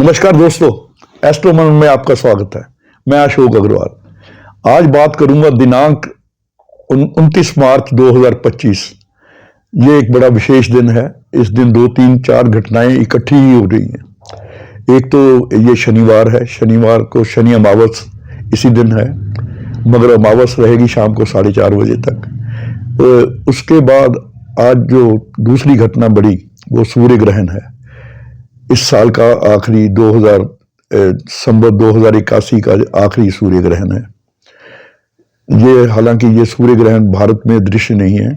नमस्कार दोस्तों, एस्ट्रोमन में आपका स्वागत है। मैं अशोक अग्रवाल। आज बात करूंगा दिनांक 29 मार्च 2025। ये एक बड़ा विशेष दिन है। इस दिन 2 3 4 घटनाएं इकट्ठी ही हो रही हैं। एक तो ये शनिवार है, शनिवार को शनि अमावस इसी दिन है, मगर अमावस रहेगी शाम को 4:30 बजे तक। उसके बाद आज जो दूसरी घटना बड़ी वो सूर्य ग्रहण है। इस साल का आखिरी 2081 का आखिरी सूर्य ग्रहण है। ये हालांकि ये सूर्य ग्रहण भारत में दृश्य नहीं है,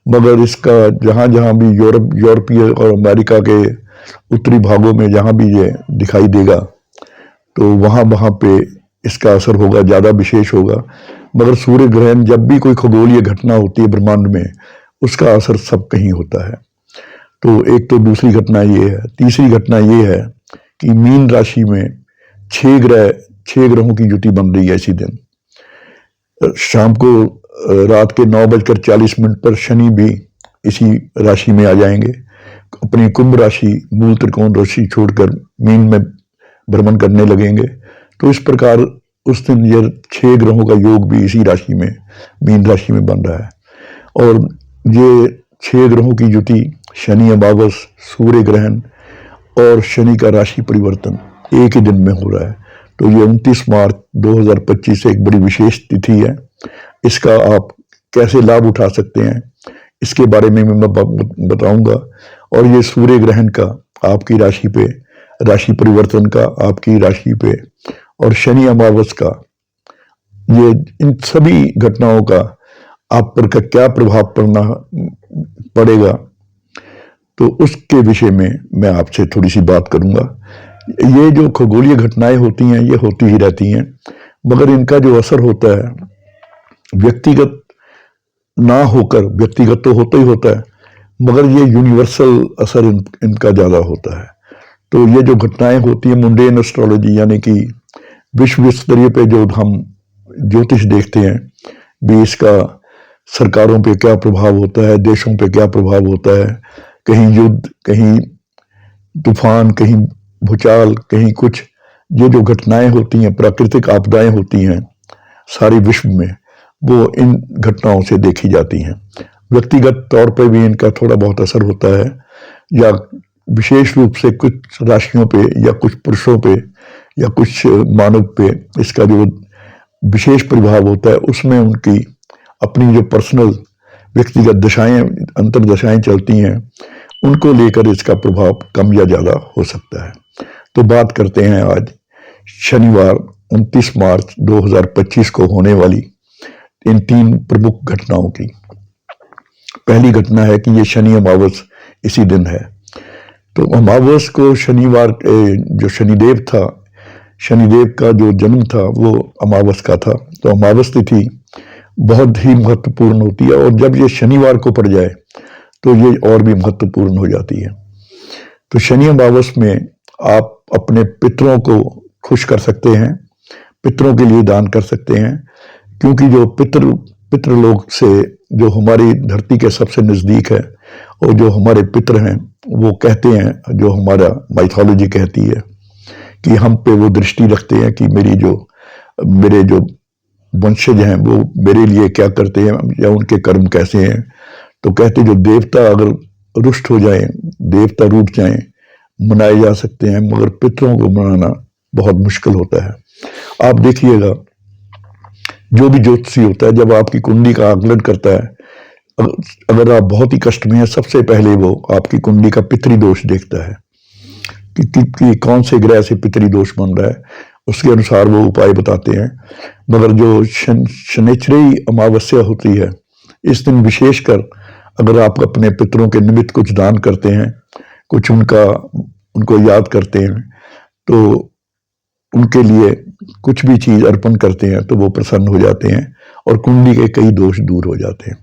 मगर इसका जहां जहां भी यूरोपीय और अमेरिका के उत्तरी भागों में जहां भी ये दिखाई देगा तो वहां वहां पे इसका असर होगा, ज़्यादा विशेष होगा। मगर सूर्य ग्रहण जब भी कोई खगोलीय घटना होती है ब्रह्मांड में, उसका असर सब कहीं होता है। तो एक तो दूसरी घटना ये है। तीसरी घटना ये है कि मीन राशि में 6 ग्रहों की युति बन रही है इसी दिन। शाम को रात के 9:40 पर शनि भी इसी राशि में आ जाएंगे। अपनी कुंभ राशि, मूल त्रिकोण राशि छोड़कर मीन में भ्रमण करने लगेंगे। तो इस प्रकार उस दिन ये 6 ग्रहों का योग भी इसी राशि में, मीन राशि में बन रहा है। और ये 6 ग्रहों की युति, शनि अमावस, सूर्य ग्रहण और शनि का राशि परिवर्तन एक ही दिन में हो रहा है। तो ये 29 मार्च 2025 एक बड़ी विशेष तिथि है। इसका आप कैसे लाभ उठा सकते हैं, इसके बारे में मैं बताऊंगा। और ये सूर्य ग्रहण का आपकी राशि पे, राशि परिवर्तन का आपकी राशि पे, और शनि अमावस का, ये इन सभी घटनाओं का आप पर का क्या प्रभाव पड़ेगा, तो उसके विषय में मैं आपसे थोड़ी सी बात करूंगा। ये जो खगोलीय घटनाएं होती हैं ये होती ही रहती हैं, मगर इनका जो असर होता है व्यक्तिगत ना होकर, व्यक्तिगत तो होता ही होता है, मगर ये यूनिवर्सल असर इनका ज़्यादा होता है। तो ये जो घटनाएं होती हैं मुंडेन एस्ट्रोलॉजी, यानी कि विश्व स्तरीय पे जो हम ज्योतिष देखते हैं भी, इसका सरकारों पे क्या प्रभाव होता है, देशों पे क्या प्रभाव होता है, कहीं युद्ध, कहीं तूफान, कहीं भूचाल, कहीं कुछ। ये जो घटनाएं होती हैं, प्राकृतिक आपदाएं होती हैं सारे विश्व में, वो इन घटनाओं से देखी जाती हैं। व्यक्तिगत तौर पर भी इनका थोड़ा बहुत असर होता है, या विशेष रूप से कुछ राशियों पे या कुछ पुरुषों पे या कुछ मानव पे इसका जो विशेष प्रभाव होता है, उसमें उनकी अपनी जो पर्सनल व्यक्तिगत दशाएं, अंतर्दशाएं चलती हैं, उनको लेकर इसका प्रभाव कम या ज़्यादा हो सकता है। तो बात करते हैं आज शनिवार 29 मार्च 2025 को होने वाली इन 3 प्रमुख घटनाओं की। पहली घटना है कि ये शनि अमावस इसी दिन है। तो अमावस को शनिवार, जो शनिदेव था, शनिदेव का जो जन्म था वो अमावस का था। तो अमावस तिथि बहुत ही महत्वपूर्ण होती है, और जब ये शनिवार को पड़ जाए तो ये और भी महत्वपूर्ण हो जाती है। तो शनि अमावस में आप अपने पितरों को खुश कर सकते हैं, पितरों के लिए दान कर सकते हैं, क्योंकि जो पितृलोक से, जो हमारी धरती के सबसे नज़दीक है, और जो हमारे पितर हैं, वो कहते हैं, जो हमारा माइथोलॉजी कहती है कि हम पे वो दृष्टि रखते हैं कि मेरे जो वंशज हैं वो मेरे लिए क्या करते हैं या उनके कर्म कैसे हैं। तो कहते जो देवता अगर रुष्ट हो जाएं, देवता रूठ जाएं, मनाए जा सकते हैं, मगर पितरों को मनाना बहुत मुश्किल होता है। आप देखिएगा, जो भी ज्योतिषी होता है जब आपकी कुंडली का आकलन करता है, अगर आप बहुत ही कष्ट में हैं, सबसे पहले वो आपकी कुंडली का पितरी दोष देखता है कि कौन से ग्रह से पितरी दोष बन रहा है, उसके अनुसार वो उपाय बताते हैं। मगर जो शनिश्चरी अमावस्या होती है, इस दिन विशेषकर अगर आप अपने पितरों के निमित्त कुछ दान करते हैं, कुछ उनको याद करते हैं, तो उनके लिए कुछ भी चीज अर्पण करते हैं, तो वो प्रसन्न हो जाते हैं और कुंडली के कई दोष दूर हो जाते हैं।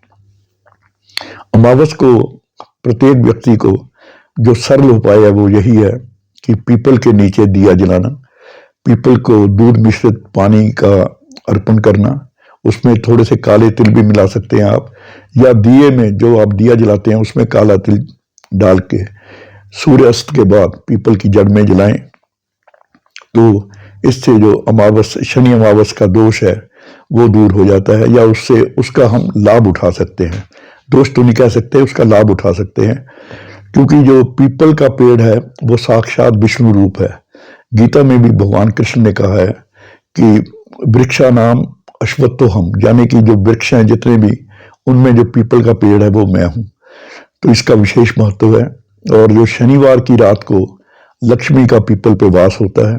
अमावस को प्रत्येक व्यक्ति को जो सरल उपाय है वो यही है कि पीपल के नीचे दिया जलाना, पीपल को दूध मिश्रित पानी का अर्पण करना, उसमें थोड़े से काले तिल भी मिला सकते हैं आप, या दिए में जो आप दिया जलाते हैं उसमें काला तिल डाल के सूर्यास्त के बाद पीपल की जड़ में जलाएं। तो इससे जो अमावस शनि अमावस का दोष है वो दूर हो जाता है, या उससे उसका हम लाभ उठा सकते हैं। दोष तो नहीं कह सकते, उसका लाभ उठा सकते हैं, क्योंकि जो पीपल का पेड़ है वो साक्षात विष्णु रूप है। गीता में भी भगवान कृष्ण ने कहा है कि वृक्षा नाम अश्वत्थोहम, यानी कि जो वृक्ष हैं जितने भी, उनमें जो पीपल का पेड़ है वो मैं हूँ। तो इसका विशेष महत्व है। और जो शनिवार की रात को लक्ष्मी का पीपल पे वास होता है,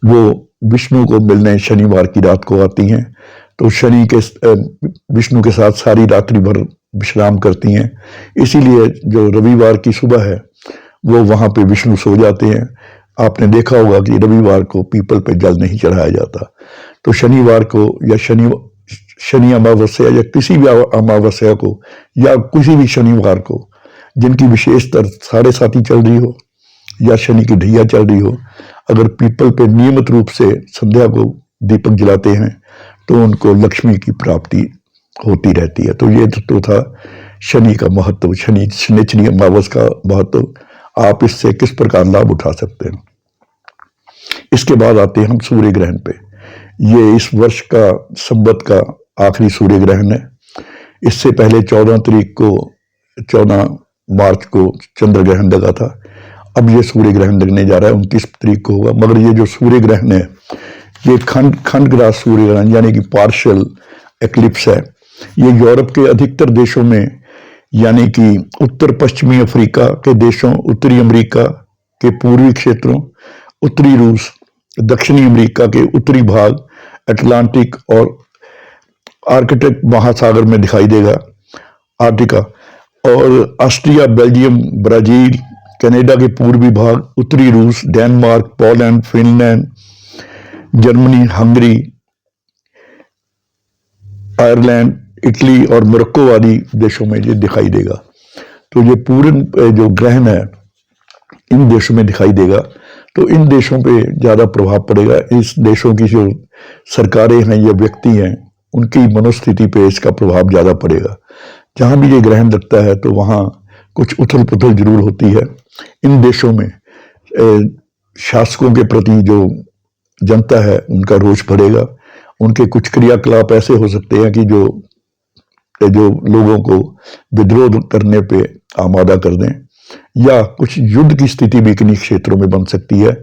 वो विष्णु को मिलने शनिवार की रात को आती हैं, तो शनि के विष्णु के साथ सारी रात्रि भर विश्राम करती हैं। इसीलिए जो रविवार की सुबह है वो वहाँ पे विष्णु सो जाते हैं। आपने देखा होगा कि रविवार को पीपल पे जल नहीं चढ़ाया जाता। तो शनिवार को या शनि अमावस्या या किसी भी अमावस्या को या किसी भी शनिवार को जिनकी विशेषतर साढ़े साती चल रही हो या शनि की ढैया चल रही हो, अगर पीपल पे नियमित रूप से संध्या को दीपक जलाते हैं तो उनको लक्ष्मी की प्राप्ति होती रहती है। तो ये तो था शनि का महत्व, शनिचरी अमावस का महत्व। आप इससे किस प्रकार लाभ उठा सकते हैं। इसके बाद आते हैं हम सूर्य ग्रहण पे। ये इस वर्ष का संवत का आखिरी सूर्य ग्रहण है। इससे पहले 14 मार्च को चंद्र ग्रहण लगा था। अब ये सूर्य ग्रहण लगने जा रहा है, 29 तारीख को होगा। मगर ये जो सूर्य ग्रहण है ये खंडग्रास सूर्य ग्रहण यानी कि पार्शियल एक्लिप्स है। ये यूरोप के अधिकतर देशों में, यानी कि उत्तर पश्चिमी अफ्रीका के देशों, उत्तरी अमेरिका के पूर्वी क्षेत्रों, उत्तरी रूस, दक्षिणी अमेरिका के उत्तरी भाग, अटलांटिक और आर्कटिक महासागर में दिखाई देगा, आर्टिका, और ऑस्ट्रिया, बेल्जियम, ब्राजील, कनाडा के पूर्वी भाग, उत्तरी रूस, Denmark, Poland, Finland, Germany, Hungary, Ireland, Italy और मोरक्को आदि देशों में ये दिखाई देगा। तो ये पूर्ण जो ग्रहण है इन देशों में दिखाई देगा। तो इन देशों पे ज़्यादा प्रभाव पड़ेगा। इस देशों की जो सरकारें हैं या व्यक्ति हैं उनकी मनोस्थिति पे इसका प्रभाव ज़्यादा पड़ेगा। जहाँ भी ये ग्रहण लगता है तो वहाँ कुछ उथल पुथल जरूर होती है। इन देशों में शासकों के प्रति जो जनता है उनका रोष बढ़ेगा। उनके कुछ क्रियाकलाप ऐसे हो सकते हैं कि जो लोगों को विद्रोह करने पे आमादा कर दें, या कुछ युद्ध की स्थिति भी किन्हीं क्षेत्रों में बन सकती है,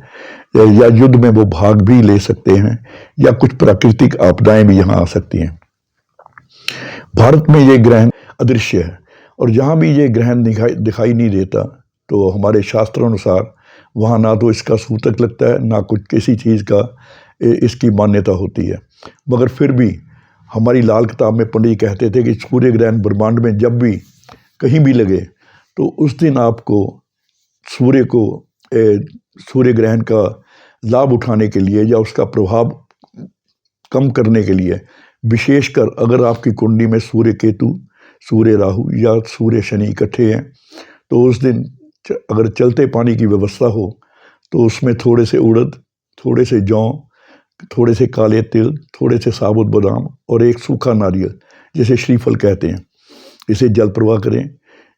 या युद्ध में वो भाग भी ले सकते हैं, या कुछ प्राकृतिक आपदाएं भी यहाँ आ सकती हैं। भारत में ये ग्रहण अदृश्य है, और जहाँ भी ये ग्रहण दिखाई नहीं देता तो हमारे शास्त्रों अनुसार वहाँ ना तो इसका सूतक लगता है, ना कुछ किसी चीज़ का इसकी मान्यता होती है। मगर फिर भी हमारी लाल किताब में पंडित कहते थे कि सूर्य ग्रहण ब्रह्मांड में जब भी कहीं भी लगे तो उस दिन आपको सूर्य ग्रहण का लाभ उठाने के लिए या उसका प्रभाव कम करने के लिए, विशेषकर अगर आपकी कुंडली में सूर्य केतु, सूर्य राहु या सूर्य शनि इकट्ठे हैं, तो उस दिन अगर चलते पानी की व्यवस्था हो तो उसमें थोड़े से उड़द, थोड़े से जौ, थोड़े से काले तिल, थोड़े से साबुत बादाम और एक सूखा नारियल, जिसे श्रीफल कहते हैं, इसे जल प्रवाह करें।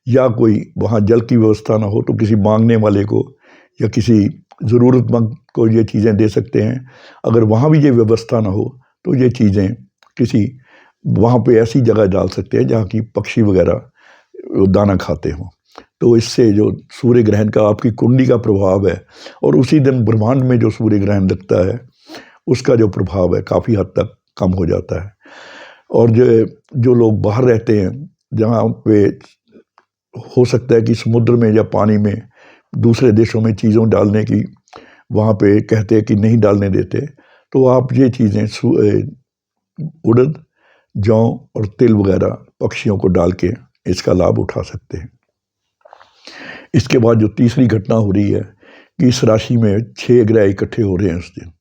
या कोई वहाँ जल की व्यवस्था ना हो तो किसी मांगने वाले को या किसी ज़रूरतमंद को ये चीज़ें दे सकते हैं। अगर वहाँ भी ये व्यवस्था ना हो तो ये चीज़ें किसी वहाँ पे ऐसी जगह डाल सकते हैं जहाँ की पक्षी वगैरह दाना खाते हों। तो इससे जो सूर्य ग्रहण का आपकी कुंडली का प्रभाव है, और उसी दिन ब्रह्मांड में जो सूर्य ग्रहण लगता है उसका जो प्रभाव है काफ़ी हद तक कम हो जाता है। और जो लोग बाहर रहते हैं, जहाँ पे हो सकता है कि समुद्र में या पानी में दूसरे देशों में चीज़ों डालने की वहाँ पे कहते हैं कि नहीं डालने देते, तो आप ये चीज़ें उड़द, जौ और तिल वगैरह पक्षियों को डाल के इसका लाभ उठा सकते हैं। इसके बाद जो तीसरी घटना हो रही है कि इस राशि में 6 ग्रह इकट्ठे हो रहे हैं उस दिन।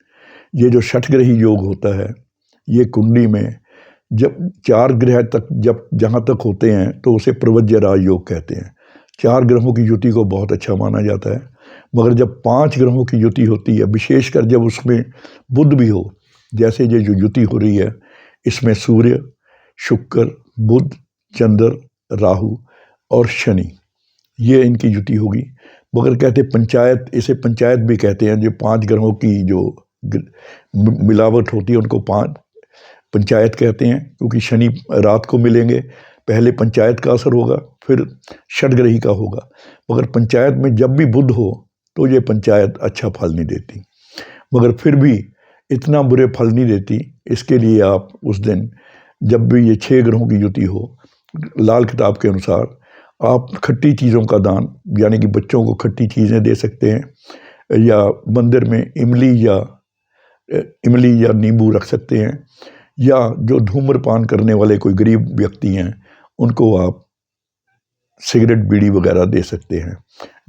ये जो षठग्रही योग होता है, ये कुंडली में जब 4 ग्रह तक जहाँ तक होते हैं तो उसे प्रवज्य राज योग कहते हैं। 4 ग्रहों की युति को बहुत अच्छा माना जाता है। मगर जब 5 ग्रहों की युति होती है, विशेषकर जब उसमें बुध भी हो, जैसे ये जो युति हो रही है इसमें सूर्य, शुक्र, बुध, चंद्र, राहु और शनि, ये इनकी युति होगी। मगर कहते पंचायत, इसे पंचायत भी कहते हैं। जो 5 ग्रहों की जो मिलावट होती है उनको पंचायत कहते हैं, क्योंकि शनि रात को मिलेंगे। पहले पंचायत का असर होगा, फिर षडग्रही का होगा। मगर पंचायत में जब भी बुध हो तो ये पंचायत अच्छा फल नहीं देती, मगर फिर भी इतना बुरे फल नहीं देती। इसके लिए आप उस दिन जब भी ये 6 ग्रहों की युति हो, लाल किताब के अनुसार आप खट्टी चीज़ों का दान, यानी कि बच्चों को खट्टी चीज़ें दे सकते हैं, या मंदिर में इमली या नींबू रख सकते हैं, या जो धूम्रपान करने वाले कोई गरीब व्यक्ति हैं उनको आप सिगरेट बीड़ी वगैरह दे सकते हैं।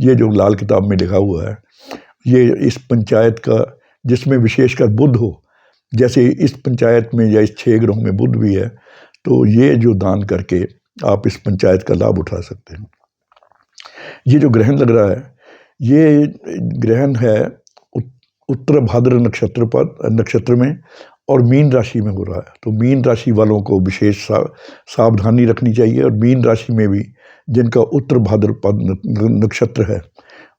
ये जो लाल किताब में लिखा हुआ है, ये इस पंचायत का, जिसमें विशेषकर बुध हो, जैसे इस पंचायत में या इस 6 ग्रहों में बुध भी है, तो ये जो दान करके आप इस पंचायत का लाभ उठा सकते हैं। ये जो ग्रहण लग रहा है, ये ग्रहण है उत्तर भाद्र नक्षत्र में और मीन राशि में हो रहा है। तो मीन राशि वालों को विशेष सावधानी रखनी चाहिए, और मीन राशि में भी जिनका उत्तर भाद्रपद नक्षत्र है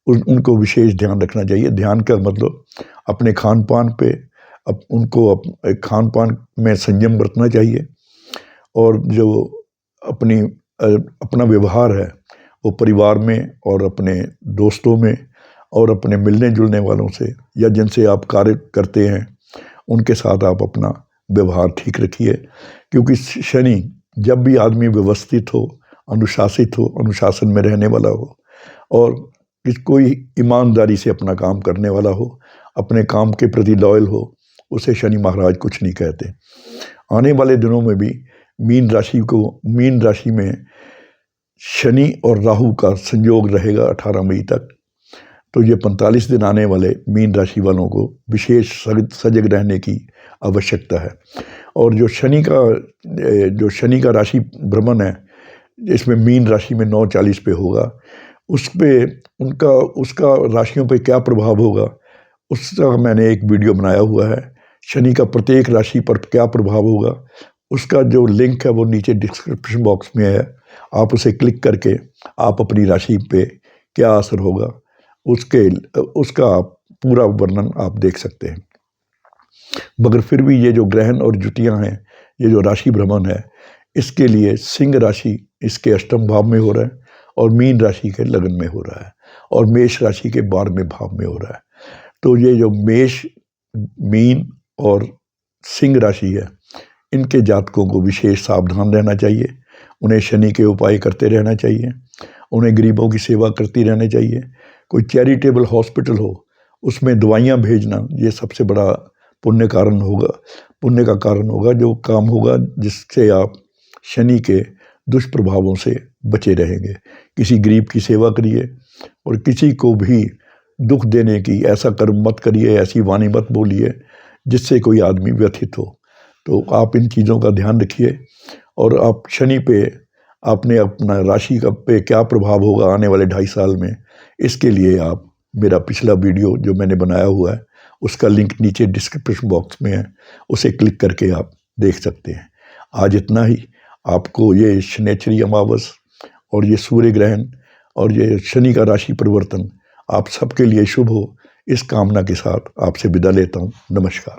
उनको विशेष ध्यान रखना चाहिए। ध्यान का मतलब अपने खान पान पे, उनको खान पान में संयम बरतना चाहिए, और जो अपना व्यवहार है वो परिवार में और अपने दोस्तों में और अपने मिलने जुलने वालों से, या जिनसे आप कार्य करते हैं उनके साथ आप अपना व्यवहार ठीक रखिए। क्योंकि शनि, जब भी आदमी व्यवस्थित हो, अनुशासित हो, अनुशासन में रहने वाला हो, और कोई ईमानदारी से अपना काम करने वाला हो, अपने काम के प्रति लॉयल हो, उसे शनि महाराज कुछ नहीं कहते। आने वाले दिनों में भी मीन राशि में शनि और राहु का संयोग रहेगा 18 मई तक। तो ये 45 दिन आने वाले मीन राशि वालों को विशेष सजग रहने की आवश्यकता है। और जो शनि का राशि भ्रमण है, इसमें मीन राशि में 9:40 पे होगा, उसका राशियों पे क्या प्रभाव होगा, उसका मैंने एक वीडियो बनाया हुआ है। शनि का प्रत्येक राशि पर क्या प्रभाव होगा, उसका जो लिंक है वो नीचे डिस्क्रिप्शन बॉक्स में है। आप उसे क्लिक करके आप अपनी राशि पे क्या असर होगा उसका आप पूरा वर्णन आप देख सकते हैं। मगर फिर भी ये जो ग्रहण और जुतियाँ हैं, ये जो राशि भ्रमण है, इसके लिए सिंह राशि इसके अष्टम भाव में हो रहा है, और मीन राशि के लगन में हो रहा है, और मेष राशि के 12वें भाव में हो रहा है। तो ये जो मेष, मीन और सिंह राशि है, इनके जातकों को विशेष सावधान रहना चाहिए। उन्हें शनि के उपाय करते रहना चाहिए, उन्हें गरीबों की सेवा करती रहना चाहिए। कोई चैरिटेबल हॉस्पिटल हो, उसमें दवाइयाँ भेजना, ये सबसे बड़ा पुण्य का कारण होगा, जो काम होगा जिससे आप शनि के दुष्प्रभावों से बचे रहेंगे। किसी गरीब की सेवा करिए, और किसी को भी दुख देने की ऐसा कर्म मत करिए, ऐसी वाणी मत बोलिए जिससे कोई आदमी व्यथित हो। तो आप इन चीज़ों का ध्यान रखिए, और आप शनि पे आपने अपना राशि का पे क्या प्रभाव होगा आने वाले 2.5 साल में, इसके लिए आप मेरा पिछला वीडियो जो मैंने बनाया हुआ है उसका लिंक नीचे डिस्क्रिप्शन बॉक्स में है, उसे क्लिक करके आप देख सकते हैं। आज इतना ही। आपको ये शनैचरी अमावस और ये सूर्य ग्रहण और ये शनि का राशि परिवर्तन आप सबके लिए शुभ हो, इस कामना के साथ आपसे विदा लेता हूँ। नमस्कार।